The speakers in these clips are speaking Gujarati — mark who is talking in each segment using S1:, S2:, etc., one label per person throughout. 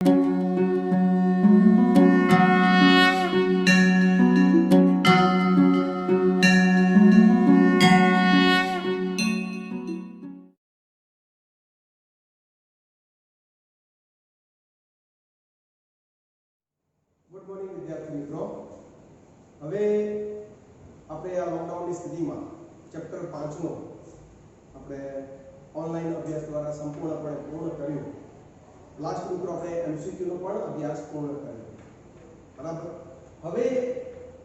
S1: ગુડ મોર્નિંગ વિદ્યાર્થી મિત્રો. હવે આપણે આ લોકડાઉનની સ્થિતિમાં ચેપ્ટર 5 નો આપણે ઓનલાઈન અભ્યાસ દ્વારા સંપૂર્ણપણે પૂર્ણ કર્યું. લાસ્ટ મિત્રો આપણે એમસીક્યુ નો પણ અભ્યાસ પૂર્ણ કર્યો. બરાબર. હવે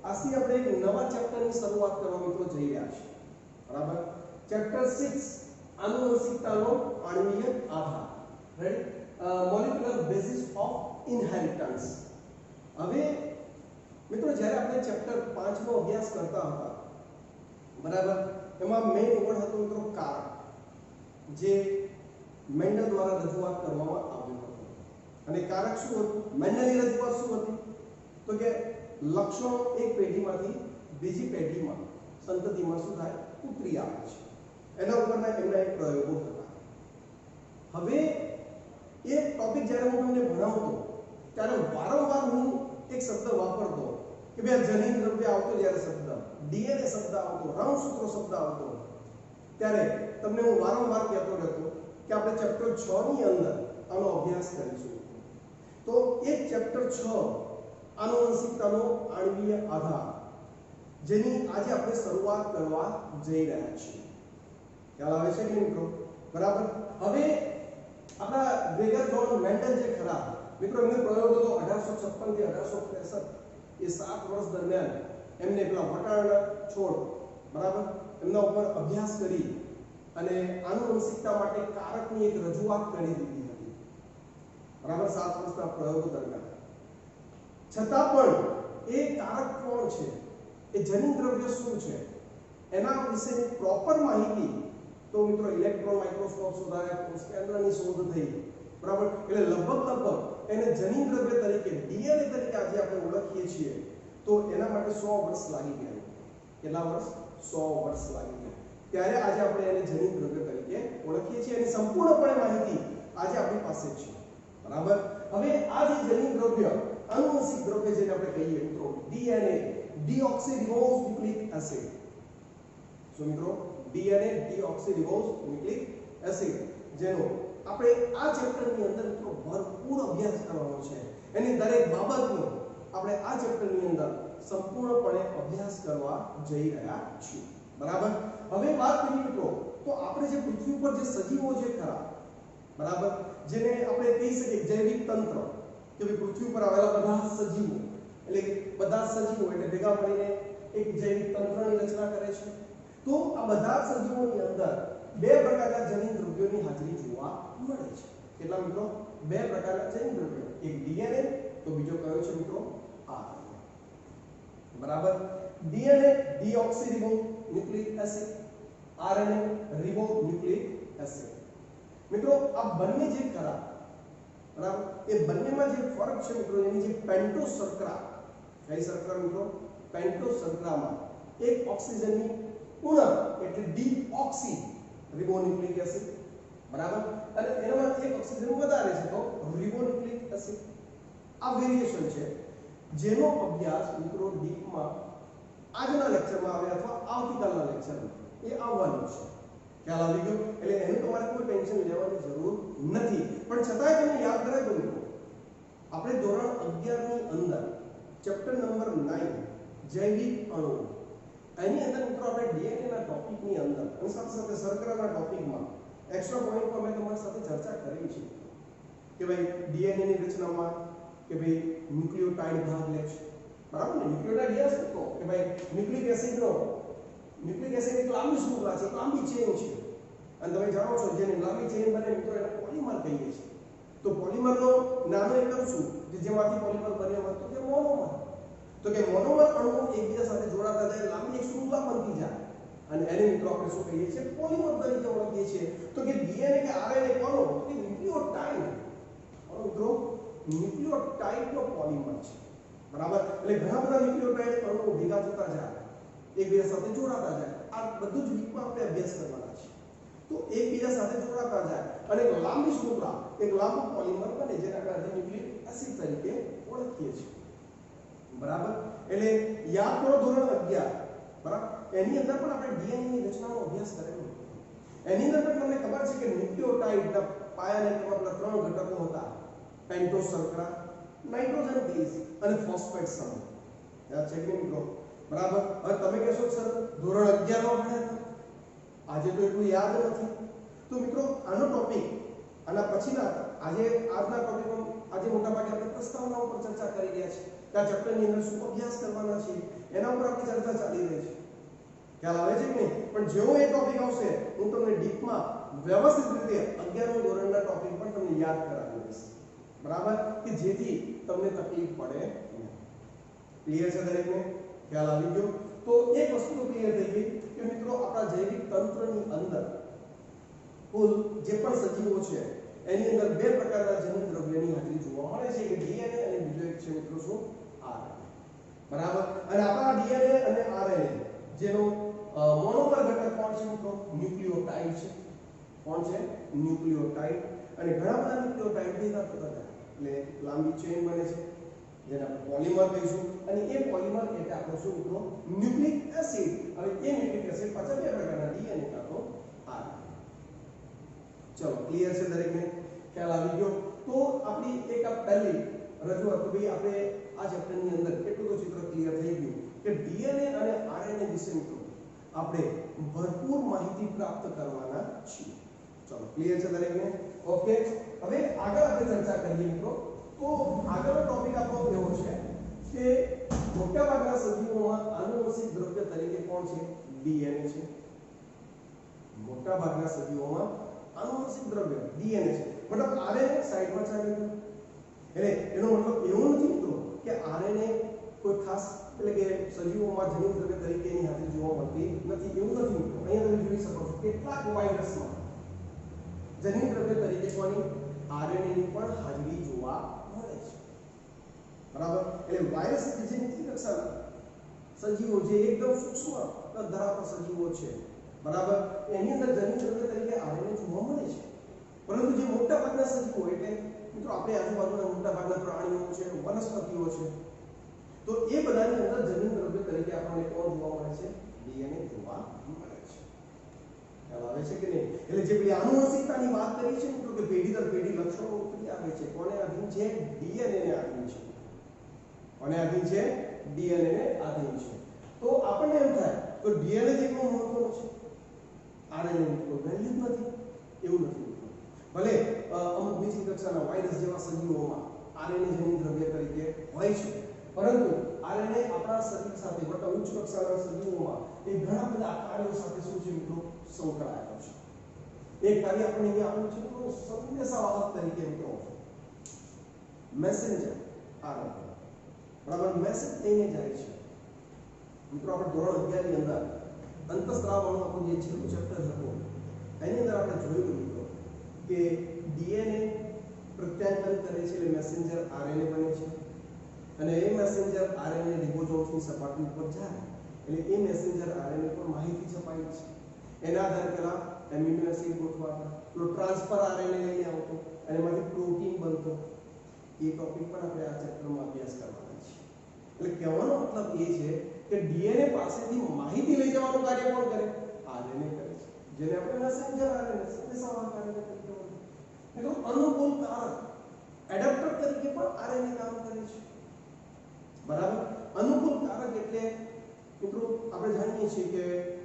S1: આજથી આપણે એક નવા ચેપ્ટરની શરૂઆત કરવા મિત્રો જઈ રહ્યા છીએ. બરાબર. ચેપ્ટર 6 આનુવંશિકતાનો આણ્વીય આધાર. Ready? Molecular basis of inheritance. હવે મિત્રો જ્યારે આપણે ચેપ્ટર 5 નો અભ્યાસ કરતા હતા, બરાબર, એમાં મેઇન વર્ડ હતો મિત્રો કારક, જે મેન્ડલ દ્વારા રજૂઆત કરવામાં આવ્યું હતું. અને કારક શું હતું? મેન્ડલની રજૂઆત શું હતી? તો કે લક્ષણો એક પેઢીમાંથી બીજી પેઢીમાં સંતતિમાં શું થાય? ઉતરી આવે છે. એના ઉપરના એમના એક પ્રયોગો હતા. હવે એ ટોપિક જ્યારે હું તમને ભણાવતો ત્યારે વારંવાર હું એક શબ્દ વાપરતો કે ભાઈ જનીન દ્રવ્ય આવતો, જ્યારે શબ્દ ડીએનએ શબ્દ આવતો, રંગસૂત્રો શબ્દ આવતો, ત્યારે તમને હું વારંવાર કહેતો રહેતો કે આપણે ચેપ્ટર 6 ની અંદર આનો અભ્યાસ કરીશું. તો એ ચેપ્ટર 6 આનુવંશિકતાનો આણ્વીય આધાર, જેની આજે આપણે શરૂઆત કરવા જઈ રહ્યા છીએ. ખ્યાલ આવે છે કે મિત્રો? બરાબર. હવે આપણા ગ્રેગર જોન મેન્ડલ જે ખરા મિત્રો, એમનો પ્રયોગ હતો 1856 થી 1863. એ 7 વર્ષ દરમિયાન એમને પેલા વટાણા છોડ, બરાબર, એમના ઉપર અભ્યાસ કરી અને આનુવંશિકતા માટે કારકની એક રજૂઆત કરી દીધી હતી. બરાબર. 7 વર્ષના પ્રયોગો દરમિયાન છતાં પણ એ કારક કોણ છે, એ જનીન દ્રવ્ય શું છે, એના વિશેની પ્રોપર માહિતી તો મિત્રો ઇલેક્ટ્રોન માઇક્રોસ્કોપ શોધાયા, કોષ કેન્દ્રની શોધ થઈ. બરાબર. એટલે લગભગ એને જનીન દ્રવ્ય તરીકે, ડીએનએ તરીકે આજે આપણે ઓળખીએ છીએ. તો એના માટે 100 વર્ષ લાગી ગયા. કેટલા વર્ષ? 100 વર્ષ લાગી ગયા. ત્યારે આજે આપણે એને જનીન દ્રવ્ય તરીકે ઓળખીએ છીએ. એની સંપૂર્ણપણે માહિતી આજે આપણી પાસે છે. બરાબર. હવે આ જે જનીન દ્રવ્ય, આનુવંશિક દ્રવ્ય જેને આપણે કહીએ મિત્રો, ડીએનએ, ડીઓક્સીરિબોઝ ન્યુક્લિક એસિડ. શું મિત્રો? ડીએનએ ડીઓક્સીરિબોઝ ન્યુક્લિક એસિડ, જેનો આપણે આ ચેપ્ટરની અંદર મિત્રો ભરપૂર અભ્યાસ કરવાનો છે. એની દરેક બાબતનો આપણે આ ચેપ્ટરની અંદર સંપૂર્ણપણે અભ્યાસ કરવા જઈ રહ્યા છીએ. બરાબર. હવે વાત કરીએ મિત્રો, તો આપણે જે પૃથ્વી ઉપર જે સજીવો જે ખરા, બરાબર, જેને આપણે કહી શકીએ જૈવિક તંત્ર, કે ભાઈ પૃથ્વી પર આવેલા બધા સજીવો, એટલે બધા સજીવો એટલે ભેગા મળીને એક જૈવિક તંત્રની રચના કરે છે. તો આ બધા સજીવોની અંદર બે પ્રકારના જનીન દ્રવ્યોની હાજરી જોવા મળે છે. કેટલા મિત્રો? બે પ્રકારના જનીન દ્રવ્યો, એક ડીએનએ, તો બીજો કયો છે મિત્રો? આરએનએ. બરાબર. DNA deoxyribo nucleic acid, RNA ribo nucleic acid. મિત્રો આ બંને જે ખરા, બરાબર, એ બંનેમાં જે ફરક છે મિત્રો, એની જે પેન્ટોસ શર્કરા, કઈ શર્કરા મિત્રો? પેન્ટોસ શર્કરામાં એક ઓક્સિજનની ઉણપ એટલે ડીઓક્સી રિબોન્યુક્લિક એસિડ, બરાબર, અને એમાં એક ઓક્સિજન વધારે છે તો રિબોન્યુક્લિક એસિડ. આ વેરિએશન છે, જેનો અભ્યાસ મિત્રો ડીપમાં આજના લેક્ચરમાં આવે અથવા આવતીકાલના લેક્ચરમાં એ આવવાનું છે. ખ્યાલ આવી ગયો? એટલે એનું તમારે કોઈ ટેન્શન લેવાની જરૂર નથી. પણ છતાંય તમે યાદ રાખજો મિત્રો, આપણે ધોરણ 11 ની અંદર ચેપ્ટર નંબર 9 જૈવિક અણુઓ, એની અંદર મિત્રો આપણે ડીએનએ ના ટોપિકની અંદર અને સાથે સાથે શર્કરાના ટોપિકમાં એક્સ્ટ્રા પોઈન્ટ પર મેં તમારી સાથે ચર્ચા કરી છે કે ભાઈ ડીએનએ ની રચનામાં કે ભાઈ ન્યુક્લિયોટાઇડ ભાગ લે છે. બરાબર ને? ન્યુક્લિયોટાઇડ યાદ રાખો કે ભાઈ ન્યુક્લિક એસિડ એક લાંબી શૃંખલા છે, લાંબી ચેઇન છે. અને તમે જાણો છો જેને લાંબી ચેઇન બને મિત્રો એને પોલિમર કહીએ છીએ. તો પોલિમરનો નાનો એકમ શું, જેમાંથી પોલિમર બને હોય તો કે મોનોમર. તો કે મોનોમર અણુઓ એકબીજા સાથે જોડાતા જાય, લાંબી એક શૃંખલા બનતી જાય, અને એને મિત્રો આપણે શું કહીએ છીએ? પોલિમર તરીકે ઓળખીએ છીએ. તો કે ડીએનએ કે આરએનએ કોનો? કે ન્યુક્લિયોટાઇડ. મિત્રો ન્યુક્લિયોટાઇડનો પોલિમર છે. બરાબર. એટલે ઘણા બધા ન્યુક્લિયોટાઇડ અણુઓ ભેગા થતા જાય, એકબીજા સાથે જોડાતા જાય. આ બધું જ ડીપમાં આપણે અભ્યાસ કરવાના છે. તો એકબીજા સાથે જોડાતા જાય અને એક લાંબી શૃંખલા, એક લાંબુ પોલિમર બને જેને આપણે ન્યુક્લિક એસિડ તરીકે ઓળખીએ છીએ. બરાબર. એટલે યાદ કરો ધોરણ 11, બરાબર, એની અંદર પણ આપણે ડીએનએ ની રચનાનો અભ્યાસ કરેલો. એની અંદર પણ તમને ખબર છે કે ન્યુક્લિયોટાઇડના પાયાને તેમાં ત્રણ ઘટકો હતા: પેન્ટોઝ શર્કરા, નાઇટ્રોજન બેઝ અને ફોસ્ફેટ સમૂહ. યાદ છે કે મિત્રો? બરાબર. હવે તમે કહેશો સર ધોરણ 11 માં ભણ્યા હતા, આજે તો એટલું યાદ નથી. તો મિત્રો આનો ટોપિક આના પછીના આજના ટોપિકમાં આજે મોટા ભાગે આપણે પ્રસ્તાવના ઉપર ચર્ચા કરી રહ્યા છીએ. આ ચેપ્ટરની અંદર શું અભ્યાસ કરવાના છે એના ઉપર આપણી ચર્ચા ચાલી રહી છે. ખ્યાલ આવે છે કે નહીં? પણ જેવો એ ટોપિક આવશે હું તમને ડીપમાં વ્યવસ્થિત રીતે 11મું ધોરણના ટોપિક પણ તમને યાદ કરાવી દઈશ. બરાબર, કે જેથી તમને તકલીફ પડે નહીં. ક્લિયર છે દરેકને? ખ્યાલ આવી ગયો? તો એક વસ્તુ ક્લિયર થઈ ગઈ કે મિત્રો આપણા જૈવિક તંત્રની અંદર કુલ જે પણ સજીવો છે એની અંદર બે પ્રકારના જનીન દ્રવ્યની હાજરી જોવા મળે છે, કે ડીએનએ અને બીજો એક છે મિત્રો શું? આરએનએ. બરાબર. અને આપણા ડીએનએ અને આરએનએ જેનો મોનોમર ઘટક કોણ છે મિત્રો? ન્યુક્લિયોટાઇડ છે. કોણ છે? ન્યુક્લિયોટાઇડ. અને ઘણા બધા ન્યુક્લિયોટાઇડ ભેગા થતા જાય એટલે લાંબી ચેન બને છે જેને આપણે પોલિમર કહીશું. અને એ પોલિમર એટલે આપણો શું મિત્રો? Nucleic acid. હવે એ ન્યુક્લિક એસિડ પાછા બે પ્રકારના ડીએનએ કાં તો આરએનએ. ચલો ક્લિયર છે દરેકને? ખ્યાલ આવી ગયો? તો આપણી એક આ પહેલી રજૂઆત તો ભાઈ આપણે આ ચેપ્ટરની અંદર એટલું તો ચિત્ર ક્લિયર થઈ ગયું કે ડીએનએ અને આરએનએ વિશે મિત્રો આપણે ભરપૂર માહિતી પ્રાપ્ત કરવાના છીએ. ચલો ક્લિયર છે દરેકને? ઓકે. હવે આગળ આપણે ચર્ચા કરીએ મિત્રો. તો આગળનો ટોપિક આપણો એવો છે કે મોટાભાગના સજીવોમાં આનુવંશિક દ્રવ્ય તરીકે કોણ છે? ડીએનએ છે. મોટાભાગના સજીવોમાં આનુવંશિક દ્રવ્ય ડીએનએ છે. મતલબ આરએનએ સાઈડમાં ચાલી ગયું. એટલે એનો મતલબ એવો નથી મિત્રો કે આરએનએ કોઈ ખાસ એટલે કે સજીવોમાં જનીન દ્રવ્ય તરીકેની હાજરી જોવા મળતી નથી, એવું નથી મિત્રો. અહીંયા તમે જોઈ શકો છો કેટલાક વાયરસમાં જનીન દ્રવ્ય તરીકે કોની? આરએનએ ની પણ હાજરી જોવા મળે છે. બરાબર. એટલે વાયરસ કે જે નીચલી કક્ષાના સજીવો જે એકદમ સૂક્ષ્મ કદ ધરાવતા સજીવો છે, બરાબર, એની અંદર જનીન દ્રવ્ય તરીકે આરએનએ જોવા મળે છે. પરંતુ જે મોટા ભાગના સજીવો એટલે મિત્રો આપણે આજુબાજુના મોટા ભાગના પ્રાણીઓ છે, વનસ્પતિઓ છે, તો એ બધાની અંદર જનીન દ્રવ્ય તરીકે આપણને કોણ જોવા મળે છે? ડીએનએ જોવા મળે છે. ખ્યાલ આવે છે કે નહીં? એટલે જે પેલી આનુવંશિકતાની વાત કરી છે મિત્રો કે પેઢી દર પેઢી લક્ષણો ઉતરી આવે છે, કોને આધીન છે? ડીએનએ ને આધીન છે. કોને આધીન છે? ડીએનએ ને આધીન છે. તો આપણને એમ થાય તો ડીએનએ જેટલું મહત્વનું છે, આરએનએ એટલું વેલ્યુ નથી, એવું નથી. ભલે અમુક નીચી કક્ષાના વાયરસ જેવા સજીવોમાં આરએનએ જનીન દ્રવ્ય તરીકે હોય છે, પરંતુ આરએનએ આપણા શરીર સાથે મોટા ઉચ્ચ કક્ષાના સજીવોમાં એ ઘણા બધા કાર્યો સાથે શું છે મિત્રો? સંકળાયેલો છે. એક કાર્ય આપણે અહીંયા આપ્યું છે તો સંદેશાવાહક તરીકે મિત્રો મેસેન્જર આરએનએ. બરાબર. મેસેજ લઈને જાય છે. મિત્રો આપણે ધોરણ 11 ની અંદર અંતઃસ્ત્રાવનું આપણું જે છેલ્લું ચેપ્ટર હતું એની અંદર આપણે જોયું મિત્રો કે ડીએનએ પ્રત્યાયન કરે છે એટલે મેસેન્જર આરએનએ બને છે. અને એ મેસેન્જર આરએનએ રિબોઝોમ્સની સપાટી ઉપર જાય એટલે એ મેસેન્જર આરએનએ પર માહિતી છપાય છે. એના આધારે પેલા એમિનો એસિડ ગોઠવાતા, તો ટ્રાન્સફર આરએનએ લઈને આવતો અને એમાંથી પ્રોટીન બનતો. એ ટોપિક પણ આપણે આ ચેપ્ટરમાં અભ્યાસ કરવાના છે. એટલે કહેવાનો મતલબ એ છે કે ડીએનએ પાસેથી માહિતી લઈ જવાનું કાર્ય કોણ કરે? આરએનએ કરે છે, જેને આપણે મેસેન્જર આરએનએ સંદેશાવાહક આરએનએ તરીકે ઓળખીએ. મિત્રો અનુકૂળ કારક એડેપ્ટર તરીકે પણ આરએનએ કામ કરે છે. બરાબર. અનુકૂળ કારક એટલે મિત્રો આપણે જાણીએ છીએ કે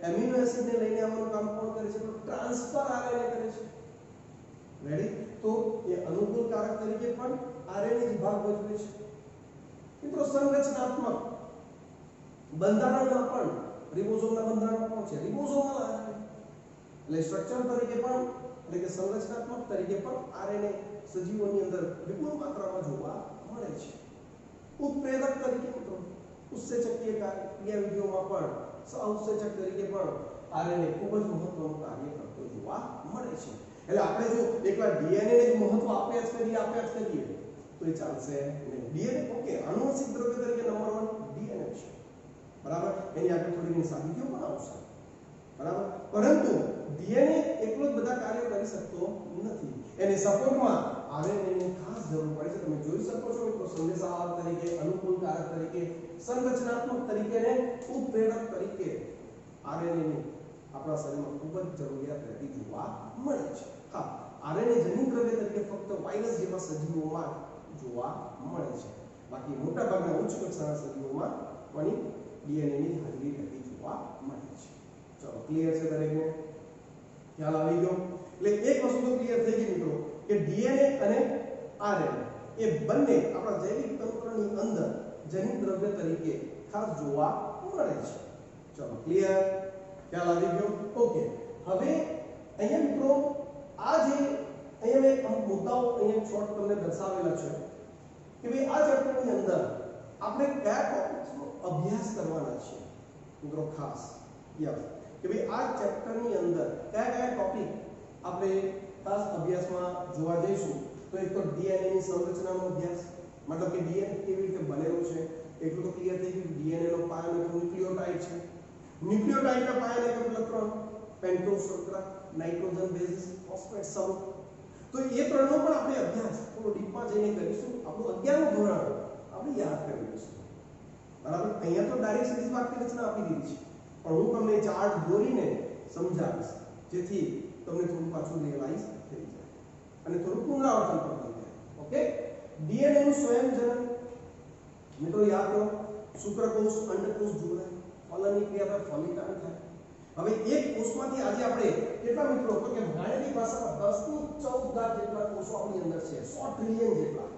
S1: એમિનો એસિડ ને લઈને આવવાનું કામ કોણ કરે છે? તો ટ્રાન્સફર આરએનએ કરે છે. રેડી? તો એ અનુકૂળ કારક તરીકે પણ આરએનએ જ ભાગ ભજવે છે. મિત્રો સંરચનાત્મક બંધારણમાં પણ રિબોઝોમના બંધારણમાં કોણ છે? Ribosomal RNA. એટલે સ્ટ્રક્ચર તરીકે પણ એટલે કે સંરચનાત્મક તરીકે પણ આરએનએ સજીવોની અંદર વિપુલ માત્રામાં જોવા મળે છે. ઉત્પ્રેરક તરીકે મિત્રો ઉત્સેચકીય ક્રિયાવિધિઓમાં પણ સહઉત્સેચક તરીકે પણ આરએનએ ખૂબ જ મહત્વનું કાર્ય કરતો જોવા મળે છે. એટલે આપણે જો એકલા ડીએનએ ને જ મહત્વ આપ્યા જ કરીએ તો એ ચાલશે નહીં. ડીએનએ ઓકે આનુવંશિક દ્રવ્ય તરીકે નંબર 1 ડીએનએ છે. બરાબર. એની આગળ થોડી ઘણી સાબિતીઓ પણ આવશે. બરાબર. પરંતુ ડીએનએ એકલો જ બધા કાર્યો કરી શકતો નથી, એને સપોર્ટમાં આરએનએ ની ખાસ જરૂર પડે છે. તમે જોઈ શકો છો મિત્રો, સંદેશાવાહક તરીકે, અનુકૂલકારક તરીકે, સંરચનાત્મક તરીકે અને ઉત્પ્રેરક તરીકે આરએનએ ની આપણા શરીરમાં ખૂબ જ જરૂરિયાત રહેતી જોવા મળે છે. હા, આરએનએ જનીન દ્રવ્ય તરીકે ફક્ત વાયરસ જેવા સજીવોમાં જોવા મળે છે. બાકી મોટાભાગના ઉચ્ચ કક્ષાના સજીવોમાં પણ ડીએનએ ની હાજરી રહેતી જોવા મળે છે. ચલો, ક્લિયર છે દરેકને? ખ્યાલ આવી ગયો? એટલે એક વસ્તુ તો ક્લિયર થઈ ગઈ મિત્રો કે ડીએનએ અને આરએનએ એ બંને આપણા જૈવિક તંત્રની અંદર જનીન દ્રવ્ય તરીકે ખાસ જોવા મળે છે. ચલો, ક્લિયર? ખ્યાલ આવી ગયો? ઓકે. હવે અહીંયા મિત્રો આ જે અહીંયા મેં અમુક મુદ્દાઓ અહીંયા શોર્ટ તમને દર્શાવેલા છે કે ભાઈ આ ચેપ્ટરની અંદર આપણે કયા ટોપિક્સનો અભ્યાસ કરવાના છે મિત્રો, ખાસ યાદ કે ભાઈ આ ચેપ્ટરની અંદર કયા કયા ટોપિક આપણે ખાસ અભ્યાસમાં જોવા જઈશું. તો એક તો ડીએનએ ની સંરચનાનો અભ્યાસ, મતલબ કે ડીએનએ કેવી રીતે બનેલું છે એટલું તો ક્લિયર થઈ ગયું. ડીએનએ નો પાયો ન્યુક્લિયોટાઇડ છે. ન્યુક્લિયોટાઇડના પાયાને કેટલા ત્રણ? પેન્ટોઝ શર્કરા, નાઇટ્રોજન બેઝિસ, ફોસ્ફેટ સમૂહ. તો એ ત્રણનો પણ આપણે અભ્યાસ થોડો ડીપમાં જઈને કરીશું. આપણું 11મું ધોરણ આપણે યાદ કરી લઈશું. બરાબર? અહીંયા તો ડાયરેક્ટ સીધી વાક્ય રચના આપી દીધી છે, પણ હું તમને ચાર્ટ દોરીને સમજાવીશ જેથી તમને થોડું પાછું રિયલાઇઝ થઈ જાય અને થોડું પુનરાવર્તન પણ થઈ જાય. ઓકે? ડીએનએ નું સ્વયંજનન મિત્રો યાદ કરો, શુક્રકોષ, અંડકોષ જોડાય, ફલનની ક્રિયા પર ફલિતાંડ થાય. હવે એક કોષમાંથી આજે આપણે કેટલા મિત્રો, તો કે ગાણિતિક ભાષામાં 10⁻14 જેટલા કોષો આપણી અંદર છે. 100 ટ્રિલિયન જેટલા.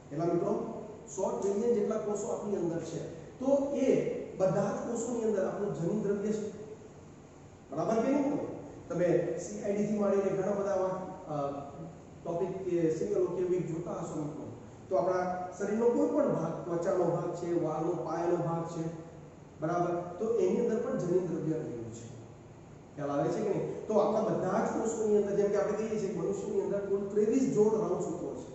S1: કેટલા મિત્રો? 100 ટ્રિલિયન જેટલા કોષો આપણી અંદર છે. તો એ બધા જ કોષોની અંદર આપણું જનીન દ્રવ્ય છે. બરાબર કે નહીં? તમે સીઆઈડી થી માંડીને ઘણા બધા ટોપિક કે સિરિયલો કેવી જોતા હશો મિત્રો, તો આપણા શરીરનો કોઈ પણ ભાગ, ત્વચાનો ભાગ છે, વાળનો પાયાનો ભાગ છે, બરાબર, તો એની અંદર પણ જનીન દ્રવ્ય રહેલું છે. ખ્યાલ આવે છે કે નહીં? તો આપણા બધા જ કોષોની અંદર, જેમ કે આપણે કહીએ છીએ મનુષ્યની અંદર કુલ 23 જોડ રંગસૂત્રો છે.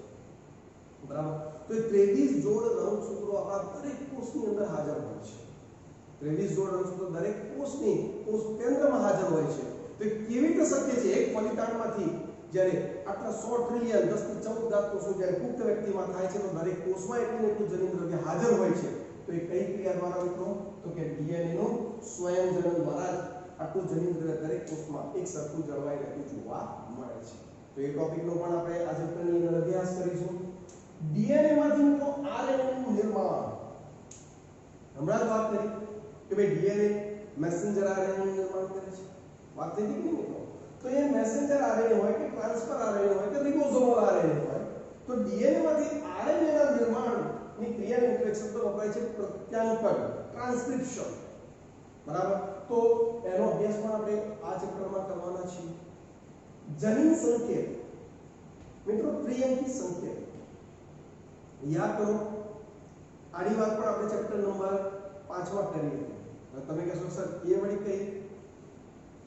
S1: બરાબર? તો એ 23 જોડ રંગસૂત્રો આપણા દરેક કોષની અંદર હાજર હોય છે. 23 જોડ રંગસૂત્રો દરેક કોષની કોષ કેન્દ્રમાં હાજર હોય છે. તો કેવી રીતે શક્ય છે? એક ફલિતાંડમાંથી જ્યારે આટલા 100 ટ્રિલિયન 10⁻14 કોષો જ્યારે પુખ્ત વ્યક્તિમાં થાય છે, તો દરેક કોષમાં એટલું જનીન દ્રવ્ય હાજર હોય છે. તો એ કઈ ક્રિયા દ્વારા મિત્રો? તો કે ડીએનએ નું સ્વયંજનન દ્વારા જ આટલું જનીન દ્રવ્ય દરેક કોષમાં એક સરખું જળવાઈ રહેતું જોવા મળે છે. તો એ ટોપિકનો પણ આપણે આ ચેપ્ટરની અંદર અભ્યાસ કરીશું. ડીએનએ માંથી મિત્રો આરએનએ નું નિર્માણ. હમણાં જ વાત કરી કે ભાઈ ડીએનએ મેસેન્જર આરએનએ નું નિર્માણ કરે છે. વાત થઈ કે નહીં મિત્રો? તો એ મેસેન્જર આરએનએ હોય કે ટ્રાન્સફર આરએનએ હોય કે રિબોસોમલ આરએનએ હોય, તો ડીએનએ માંથી આરએનએ ના નિર્માણની ક્રિયાનો એક શબ્દ વપરાય છે પ્રત્યાંકન, ટ્રાન્સક્રિપ્શન. બરાબર? તો એનો અભ્યાસ પણ આપણે આ ચેપ્ટરમાં કરવાના છીએ. જનીન સંકેત મિત્રો, ત્રિઅંકી સંકેત યાદ કરો. આની વાત પણ આપણે ચેપ્ટર નંબર 5માં કરી હતી. તમે કહેશો સર એ વળી કઈ?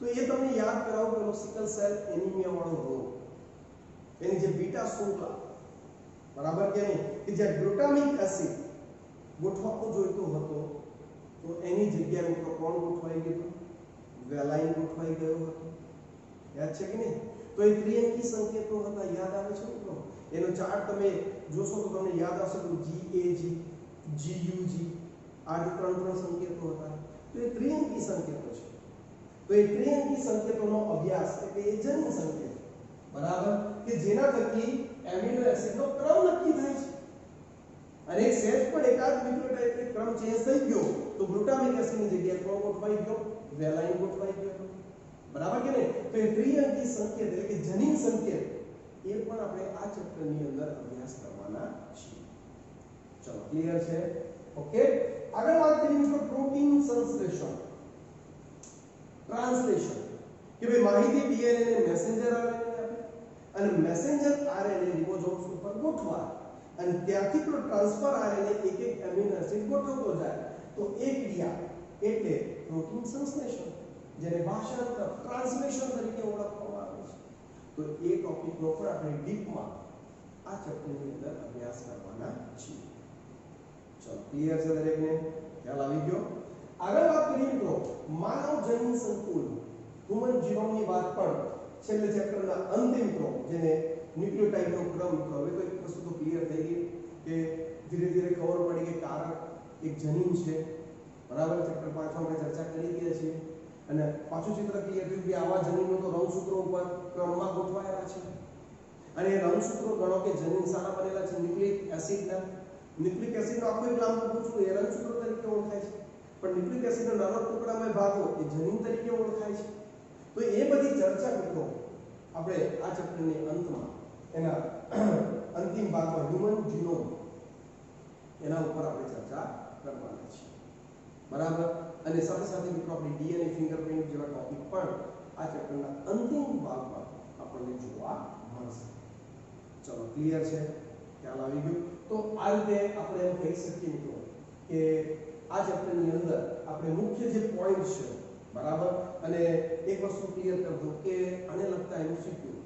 S1: તો એ તમને યાદ કરાવો પેલો સિકલ સેલ એનિમિયા વાળો રોગ, એની જે બીટા શૃંખલા, બરાબર કે નહીં, કે જે ગ્લુટામિક એસિડ ગોઠવાતો જોઈતો હતો, તો એની જગ્યાએ મિત્રો કોણ ગોઠવાઈ ગયું? વેલાઇન ગોઠવાઈ ગયો હતો. યાદ છે કે નહીં? તો એ ત્રિઅંકી સંકેતો હતા. યાદ આવે છે મિત્રો? એનો ચાર્ટ તમે જોશો તો તમને યાદ આવશે કે GAG, GUG આ જે ત્રણ સંકેતો હતા. તો એ ત્રિઅંકી સંકેતો છે. તો એ ત્રિઅંકી સંકેતોનો અભ્યાસ એટલે એ જનીન સંકેત, બરાબર, કે જેના થકી એમિનો એસિડનો ક્રમ નક્કી થાય છે. અને એક સેજ પણ એકાદ ન્યુક્લિયોટાઇડ ક્રમ ચેન્જ થઈ ગયો તો ગ્લુટામિક એસિડની જગ્યાએ કોણ ગોઠવાઈ ગયો? વેલાઇન ગોઠવાઈ ગયો. બરાબર કે નહીં? તો એ ત્રિઅંકી સંકેત એટલે કે જનીન સંકેત એ પણ આપણે આ ચેપ્ટરની અંદર અભ્યાસ કરવાના છીએ. ચલો, ક્લિયર છે? ઓકે. આગળ વાત કરીએ મિત્રો પ્રોટીન સંશ્લેષણ, ટ્રાન્સલેશન, કે ભાઈ માહિતી ડીએનએ ને મેસેન્જર આરએનએ આપે અને મેસેન્જર આરએનએ રિબોસોમ્સ ઉપર ગોઠવાય અને ત્યાંથી પેલો ટ્રાન્સફર આરએનએ એક એક એમિનો એસિડ ગોઠવતો જાય. તો એ ક્રિયા એટલે પ્રોટીન સંશ્લેષણ, જેને ભાષાંતર, ટ્રાન્સલેશન તરીકે ઓળખવામાં આવે છે. તો એ ટોપિકનો પણ આપણે ડીપમાં આ ચેપ્ટરની અંદર અભ્યાસ કરવાના છીએ. ચલો, ક્લિયર છે દરેકને? ખ્યાલ આવી ગયો? આગળ વાત કરીએ તો માનવ જનીન સંકુલ, હ્યુમન જીનોમની વાત પણ છેલ્લે ચેપ્ટરના અંતિમ મિત્રો જેને ન્યુક્લિયોટાઇડનો ક્રમ મિત્રો, હવે તો એક વસ્તુ તો ક્લિયર થઈ ગઈ કે ધીરે ધીરે ખબર પડી કે કારક એક જનીન છે, બરાબર. ચેપ્ટર 5 માં આપણે ચર્ચા કરી ગયા છીએ અને પાછું ચિત્ર ક્લિયર થયું કે આવા જનીનો તો રંગસૂત્રો ઉપર ક્રમમાં ગોઠવાયેલા છે અને એ રંગસૂત્રો ગણો કે જનીન સારા બનેલા છે ન્યુક્લિક એસિડના. ન્યુક્લિક એસિડનો આખો એક લાંબો પૂછું એ રંગસૂત્રો તરીકે ઓળખાય છે, પણ ન્યુક્લિક એસિડના નાના ટુકડામાં ભાગો એ જનીન તરીકે ઓળખાય છે. તો એ બધી ચર્ચા મિત્રો આપણે આ ચેપ્ટરની અંતમાં એના અંતિમ ભાગમાં હ્યુમન જીનોમ એના ઉપર આપણે ચર્ચા કરવાના છીએ, બરાબર. અને સાથે સાથે મિત્રો આપણે ડીએનએ ફિંગરપ્રિન્ટ જેવા ટોપિક પણ આ ચેપ્ટરના અંતિમ ભાગમાં આપણને જોવા મળશે. ચલો ક્લિયર છે, ખ્યાલ આવી ગયો. તો આ રીતે આપણે એમ કહી શકીએ મિત્રો કે આ ચેપ્ટરની અંદર આપણે મુખ્ય જે પોઈન્ટ છે, બરાબર. અને એક વસ્તુ ક્લિયર કરી દઉં કે આને લગતા એમસીક્યુ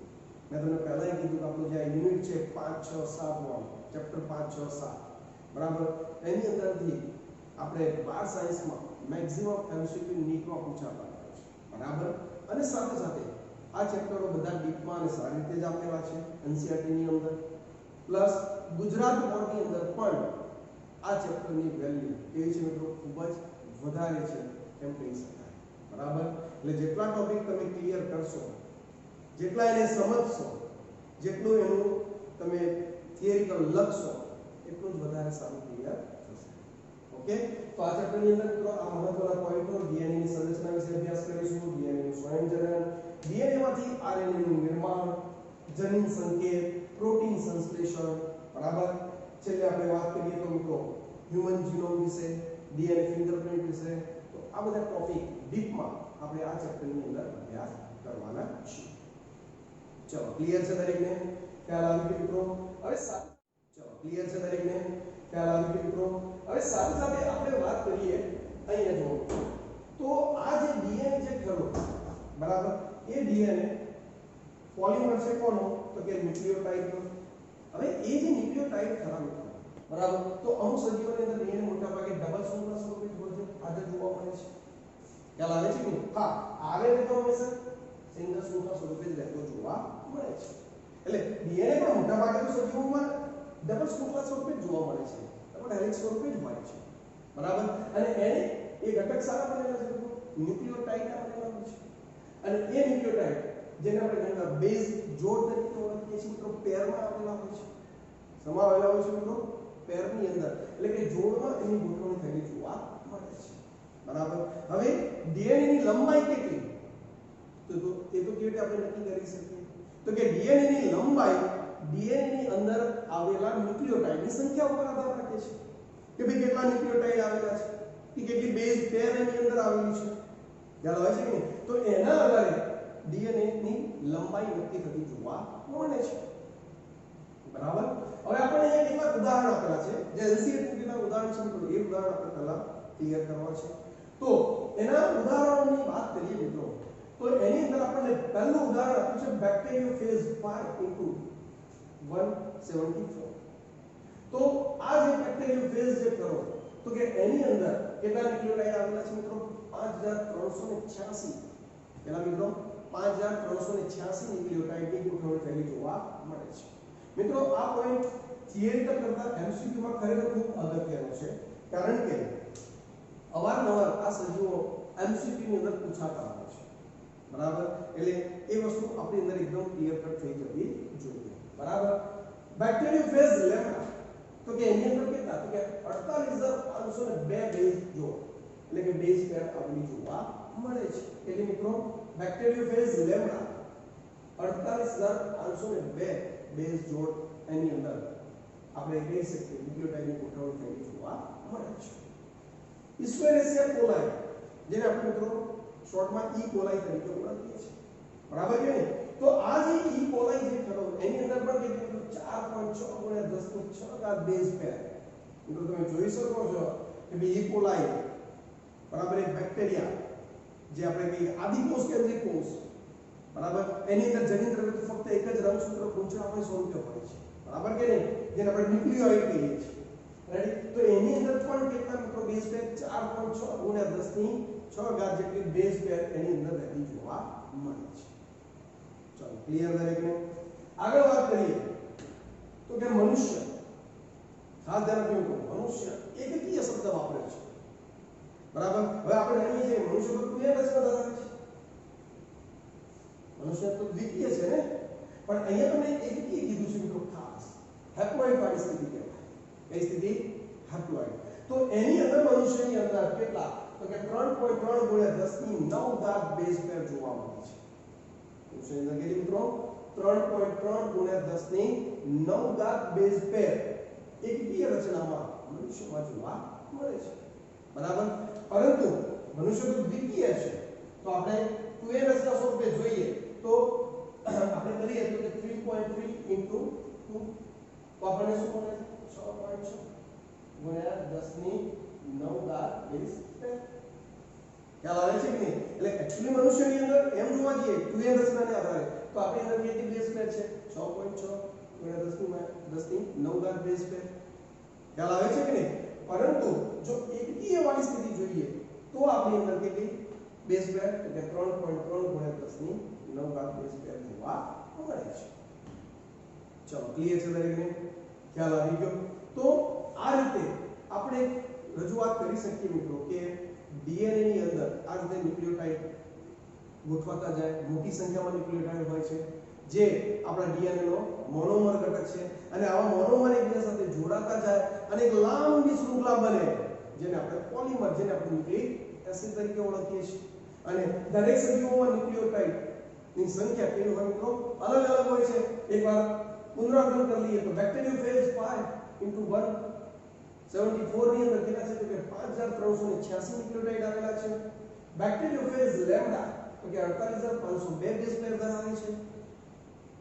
S1: મેં તમને પહેલા કીધું કે આપણું જે યુનિટ છે 5 6 7 વાળું ચેપ્ટર 5 6 7, બરાબર. એની અંદરથી આપણે 12 સાયન્સમાં મેક્સિમમ એમસીક્યુ નીટમાં પૂછાતા હોય છે, બરાબર. અને સાથે સાથે આ ચેપ્ટરો બધા ડીપમાં અને સારી રીતે જ આપેલા છે એનસીઈઆરટી ની અંદર, પ્લસ ગુજરાત બોર્ડની અંદર પણ આ ચેપ્ટરની વેલ્યુ કેવી છે મિત્રો, ખૂબ જ વધારે છે એમ કહી શકાય, બરાબર. એટલે જેટલા ટોપિક તમે ક્લિયર કરશો, જેટલા એને સમજશો, જેટલું એનું તમે થિયરિકલ લખશો, એટલું જ વધારે સારું ક્લિયર થશે. ઓકે. તો આ ચેપ્ટરની અંદર મિત્રો આ મહત્વના પોઈન્ટો ડીએનએ ની સંરચના વિશે અભ્યાસ કરીશું, ડીએનએ નું સ્વયંજનન, ડીએનએ માંથી આરએનએ નું નિર્માણ, જનીન સંકેત, પ્રોટીન સંશ્લેષણ, બરાબર. છેલ્લે આપણે વાત કરીએ તો મિત્રો હ્યુમન જીનોમ વિશે, ડીએનએ ફિંગરપ્રિન્ટ વિશે. તો આ બધા ટોપિક ડીપમાં આપણે આ ચેપ્ટરની અંદર અભ્યાસ કરવાના છીએ. ચલો ક્લિયર છે દરેકને, ખ્યાલ આવી ગયો મિત્રો. હવે ચલો ક્લિયર છે દરેકને, ખ્યાલ આવી ગયો મિત્રો. હવે સાથે સાથે આપણે વાત કરીએ અહીંયા જો તો આ જે ડીએનએ જે ખરો, બરાબર, એ ડીએનએ પોલિમર છે કોનો, તો કે ન્યુક્લિયોટાઇડનો. હવે એ જે ન્યુક્લિયોટાઇડ ખરા મિત્રો, બરાબર, તો અમુક સજીવોની અંદર ડીએનએ મોટા ભાગે ડબલ શૃંખલા સ્વરૂપે હાજર જોવા મળે છે, ખ્યાલ આવે છે કે હા, આરએનએ તો હંમેશા સિંગલ શૃંખલા સ્વરૂપે જ રહેતો જોવા મળે છે. એટલે ડીએનએ પણ મોટા ભાગે તો સજીવોમાં ડબલ શૃંખલા સ્વરૂપે જોવા મળે છે, પણ હેલિક્સ સ્વરૂપે જ હોય છે, બરાબર. અને એને એ ઘટક સારા બનેલા છે ન્યુક્લિયોટાઇડના બનેલા હોય છે. અને એ ન્યુક્લિયોટાઇડ જેને આપણે ઘણીવાર બેઝ જોડ તરીકે ઓળખીએ છીએ મિત્રો, પેરમાં આવેલા હોય છે, સમાવેલા હોય છે મિત્રો પેરની અંદર, એટલે કે જોડમાં એની ગોઠવણી થયેલી જોવા મળે છે, બરાબર. હવે ડીએનએ ની લંબાઈ કેટલી, તો એ તો કેવી રીતે આપણે નક્કી કરી શકીએ, તો કે ડીએનએ ની લંબાઈ ડીએનએ ની અંદર આવેલા ન્યુક્લિયોટાઇડની સંખ્યા ઉપર આધાર રાખે છે કે ભાઈ કેટલા ન્યુક્લિયોટાઇડ આવેલા છે, કે કેટલી બેઝ પેર એની અંદર આવેલી છે, ખ્યાલ આવે છે કે તો એના આધારે ડીએનએ ની લંબાઈ નક્કી થતી જોવા મળે છે, બરાબર. હવે આપણે અહીંયા કેટલાક ઉદાહરણ આપેલા છે જે એનસીઈઆરટી કેટલા ઉદાહરણ છે મિત્રો, એ ઉદાહરણ આપણે પહેલા ક્લિયર કરવા છે. તો એના ઉદાહરણોની વાત કરીએ મિત્રો, તો એની અંદર આપણને પહેલું ઉદાહરણ આપ્યું છે બેક્ટેરિયોફેજ 5:174. તો આ જે બેક્ટેરિયોફેજ જે કરો, તો કે એની અંદર કેટલા ન્યુક્લિયોટાઇડ આવેલા છે મિત્રો, 5386. કેટલા મિત્રો, 5386 ન્યુક્લિયોટાઇડની ગોઠવણી થયેલી જોવા મળે છે. મિત્રો આ પોઈન્ટ થિયરિકલ કરતા એમસીક્યુ માં ખરેખર ખૂબ અગત્યનો છે, કારણ કે અવારનવાર આ સજીવો એમસીક્યુ ની અંદર પૂછાતા હોય છે, બરાબર. એટલે એ વસ્તુ આપણી અંદર એકદમ ક્લિયર કટ થઈ જવી જોઈએ, બરાબર. બેક્ટેરિયોફેજ લેમ્ડા, તો કે એની અંદર કેટલા, તો કે 48502 બેઝ જોડ, એટલે કે બેઝ પેર આવેલી જોવા મળે છે. એટલે મિત્રો બેક્ટેરિયોફેજ લેમ્ડા 48502 બેઝ જોડ એની અંદર આપણે કહી શકીએ ન્યુક્લિયોટાઇડની ગોઠવણી થયેલી જોવા મળે છે. ઇસ્ચેરિસિયા કોલાઈ, જેને આપણે મિત્રો શોર્ટમાં ઈ કોલાઈ તરીકે ઓળખીએ છીએ, બરાબર કે નહીં. તો આ જે ઈ કોલાઈ જે ખરો એની અંદર પણ કેટલું 4.6 × 10⁶ બેઝ પેર. મિત્રો તમે જોઈ શકો છો કે ભાઈ ઈ કોલાઈ, બરાબર, એક બેક્ટેરિયા જે આપણે કહીએ આદિકોષ કેન્દ્રિત કોષ, બરાબર, એની અંદર જનીન દ્રવ્ય તો ફક્ત એક જ રંગસૂત્ર પૂંછડામાં સ્વરૂપે હોય છે, બરાબર કે નહીં, જેને આપણે ન્યુક્લિયોઇડ કહીએ છીએ, રેડી. તો એની અંદર પણ કેટલા મિત્રો બેઝ પેર 4.6 × 10⁶ 6 ઘાત જેટલી બેઝ પેર એની અંદર રહેતી જોવા મળે છે. ચલો ક્લિયર દરેકને. આગળ વાત કરીએ તો કે મનુષ્ય, ખાસ ધ્યાન રાખજો, મનુષ્ય એકકીય શબ્દ વાપરે છે, બરાબર. હવે આપણે જાણીએ છીએ મનુષ્ય તો બે રચના ધરાવે છે, મનુષ્ય તો દ્વિકીય છે ને, પણ અહીંયા તમને એકકીય કીધું છે મિત્રો, ખાસ હેપ્લોઇડ વાળી સ્થિતિ કહેવાય. કઈ સ્થિતિ? હેપ્લોઇડ. તો એની અંદર મનુષ્યની અંદર કેટલા? તો કે 3.3 ગુણ્યા 10 ની 9 ઘાત બેઝ પેર જોવા મળે છે. મનુષ્યની અંદર કેટલી મિત્રો? 3.3 ગુણ્યા 10 ની 9 ઘાત બેઝ પેર એકકીય રચનામાં મનુષ્યમાં જોવા મળે છે, બરાબર. પરંતુ મનુષ્ય તો દ્વિકીય છે, તો આપણે 2n રચના સ્વરૂપે જોઈએ તો આપણે કરીએ તો કે 3.3 into 2 તો આપણને શું મળે? 6.6 ગુણ્યા 10 ની 9 ઘાત બેઝ પેર. ખ્યાલ આવે છે કે નહીં? એટલે એક્ચ્યુઅલી મનુષ્યની અંદર એમ જોવા જઈએ 2n રચનાને આધારે તો આપણી અંદર કેટલી બેઝ પેર છે? 6.6 ગુણ્યા 10 ની 9 ઘાત બેઝ પેર. ખ્યાલ આવે છે કે નહીં? પરંતુ જો એકકીય વાળી સ્થિતિ જોઈએ તો આપણી અંદર કેટલી બેઝ પેર? તો કે 3.3 ગુણ્યા 10 ની 9 ઘાત બેઝ પેર જોવા મળે છે. ચલો ક્લિયર છે દરેકને? ખ્યાલ આવી ગયો? તો આ રીતે આપણે રજૂઆત કરી શકીએ મિત્રો કે ડીએનએ ની અંદર આ રીતે ન્યુક્લિયોટાઇડ ગોઠવાતા જાય, મોટી સંખ્યામાં ન્યુક્લિયોટાઇડ હોય છે જે આપણા ડીએનએ નો મોનોમર ઘટક છે, અને આવા મોનોમર એકબીજા સાથે જોડાતા જાય અને એક લાંબી શૃંખલા બને જેને આપણે પોલિમર, જેને આપણે ન્યુક્લિક એસિડ તરીકે ઓળખીએ છીએ. અને દરેક સજીવોમાં ન્યુક્લિયોટાઇડ ની સંખ્યા કેવી હોય મિત્રો? અલગ અલગ હોય છે. એકવાર પુનરાવર્તન કરી લઈએ તો બેક્ટેરિયોફેજ 5 * 1 74 ની અંદર કેટલા છે? તો કે 5386 ન્યુક્લિયોટાઇડ આવેલા છે. બેક્ટેરિયોફેજ લેમ્ડા તો કે 48502 બેઝ પેર ધરાવે છે.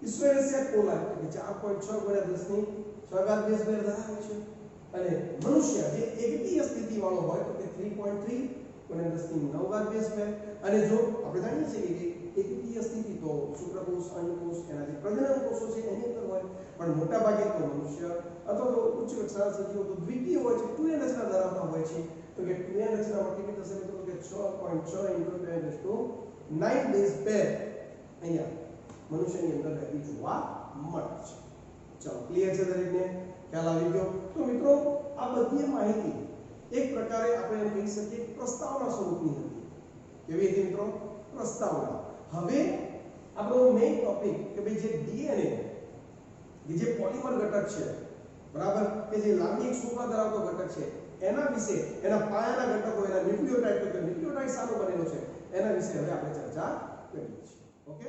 S1: ઇસ્વેરેસિયા કોલાય તો કે 4.6 ગુણ્યા 10 ની 6 ઘાત બેઝ પેર ધરાવે છે. અને મનુષ્ય જે એકકીય સ્થિતિ વાળો હોય તો કે 3.3 ગુણ્યા 10 ની 9 ઘાત બેઝ પેર. અને જો આપણે જાણીએ છીએ કે એકકીય સ્થિતિ તો શુક્રકોષ, અંડકોષ, એના જે પ્રજનન કોષો છે એની અંદર હોય, પણ મોટા ભાગે તો મનુષ્ય અથવા તો ઉચ્ચ કક્ષાના સજીવો તો દ્વિકીય હોય છે, 2n રચના ધરાવતા હોય છે. તો કે 2n રચનામાં કેટલી થશે મિત્રો? કે 6.6 * 10⁹ બેઝ પેર અહીંયા મનુષ્યની અંદર રહેતી જોવા મળે છે. ચલો ક્લિયર છે દરેકને? ખ્યાલ આવી ગયો? તો મિત્રો આ બધી માહિતી એક પ્રકારે આપણે કહી શકીએ પ્રસ્તાવના સ્વરૂપની હતી. કેવી હતી મિત્રો? પ્રસ્તાવના. હવે આપણો મેઇન ટોપિક કે ભાઈ જે ડીએનએ જે પોલિમર ઘટક છે, બરાબર, કે જે લાંબી એક શૃંખલા ધરાવતો ઘટક છે, એના વિશે, એના પાયાના ઘટકો, એના ન્યુક્લિયોટાઇડ, તો કે ન્યુક્લિયોટાઇડ સારો બનેલો છે, એના વિશે હવે આપણે ચર્ચા કરીએ છીએ. ઓકે.